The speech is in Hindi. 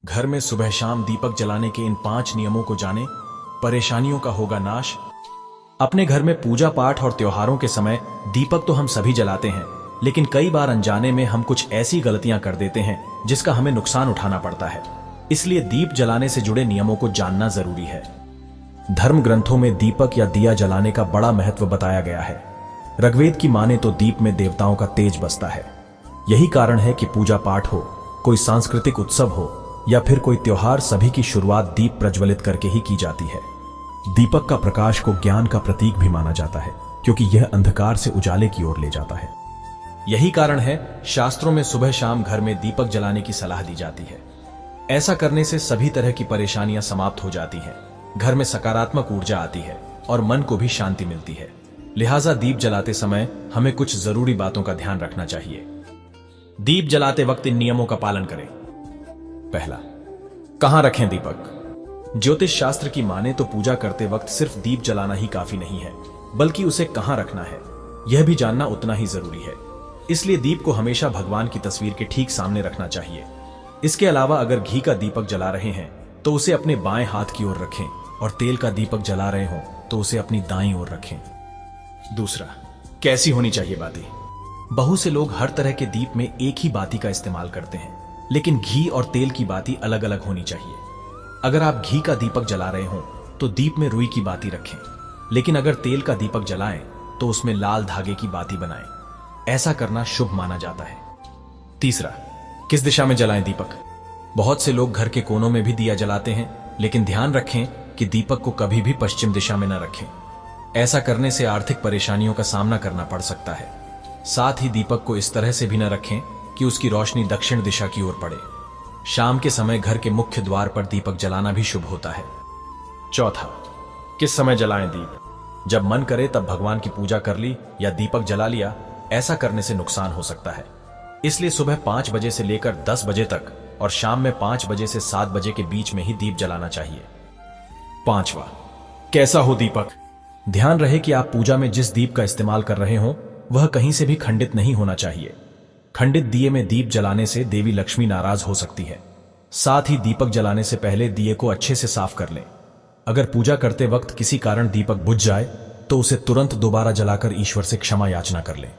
घर में सुबह शाम दीपक जलाने के इन 5 नियमों को जाने, परेशानियों का होगा नाश। अपने घर में पूजा पाठ और त्योहारों के समय दीपक तो हम सभी जलाते हैं, लेकिन कई बार अनजाने में हम कुछ ऐसी गलतियां कर देते हैं जिसका हमें नुकसान उठाना पड़ता है। इसलिए दीप जलाने से जुड़े नियमों को जानना जरूरी है। धर्म ग्रंथों में दीपक या दिया जलाने का बड़ा महत्व बताया गया है। ऋग्वेद की माने तो दीप में देवताओं का तेज बसता है। यही कारण है कि पूजा पाठ हो, कोई सांस्कृतिक उत्सव हो या फिर कोई त्योहार, सभी की शुरुआत दीप प्रज्वलित करके ही की जाती है। दीपक का प्रकाश को ज्ञान का प्रतीक भी माना जाता है, क्योंकि यह अंधकार से उजाले की ओर ले जाता है। यही कारण है शास्त्रों में सुबह शाम घर में दीपक जलाने की सलाह दी जाती है। ऐसा करने से सभी तरह की परेशानियां समाप्त हो जाती हैं, घर में सकारात्मक ऊर्जा आती है और मन को भी शांति मिलती है। लिहाजा दीप जलाते समय हमें कुछ जरूरी बातों का ध्यान रखना चाहिए। दीप जलाते वक्त इन नियमों का पालन करें। पहला, कहां रखें दीपक? ज्योतिष शास्त्र की माने तो पूजा करते वक्त सिर्फ दीप जलाना ही काफी नहीं है, बल्कि उसे कहां रखना है यह भी जानना उतना ही जरूरी है। इसलिए दीप को हमेशा भगवान की तस्वीर के ठीक सामने रखना चाहिए। इसके अलावा अगर घी का दीपक जला रहे हैं तो उसे अपने बाएं हाथ की ओर रखें और तेल का दीपक जला रहे हो तो उसे अपनी दाईं ओर रखें। दूसरा, कैसी होनी चाहिए बाती? बहुत से लोग हर तरह के दीप में एक ही बाती का इस्तेमाल करते हैं, लेकिन घी और तेल की बाती अलग अलग होनी चाहिए। अगर आप घी का दीपक जला रहे हो तो दीप में रुई की बाती रखें, लेकिन अगर तेल का दीपक जलाएं तो उसमें लाल धागे की बाती बनाएं। ऐसा करना शुभ माना जाता है। तीसरा, किस दिशा में जलाएं दीपक? बहुत से लोग घर के कोनों में भी दिया जलाते हैं, लेकिन ध्यान रखें कि दीपक को कभी भी पश्चिम दिशा में न रखें। ऐसा करने से आर्थिक परेशानियों का सामना करना पड़ सकता है। साथ ही दीपक को इस तरह से भी न रखें कि उसकी रोशनी दक्षिण दिशा की ओर पड़े। शाम के समय घर के मुख्य द्वार पर दीपक जलाना भी शुभ होता है। चौथा, किस समय जलाएं दीप? जब मन करे तब भगवान की पूजा कर ली या दीपक जला लिया, ऐसा करने से नुकसान हो सकता है। इसलिए सुबह 5 बजे से लेकर 10 बजे तक और शाम में 5 बजे से 7 बजे के बीच में ही दीप जलाना चाहिए। पांचवा, कैसा हो दीपक? ध्यान रहे कि आप पूजा में जिस दीप का इस्तेमाल कर रहे हो वह कहीं से भी खंडित नहीं होना चाहिए। खंडित दिए में दीप जलाने से देवी लक्ष्मी नाराज हो सकती है। साथ ही दीपक जलाने से पहले दिए को अच्छे से साफ कर लें। अगर पूजा करते वक्त किसी कारण दीपक बुझ जाए तो उसे तुरंत दोबारा जलाकर ईश्वर से क्षमा याचना कर लें।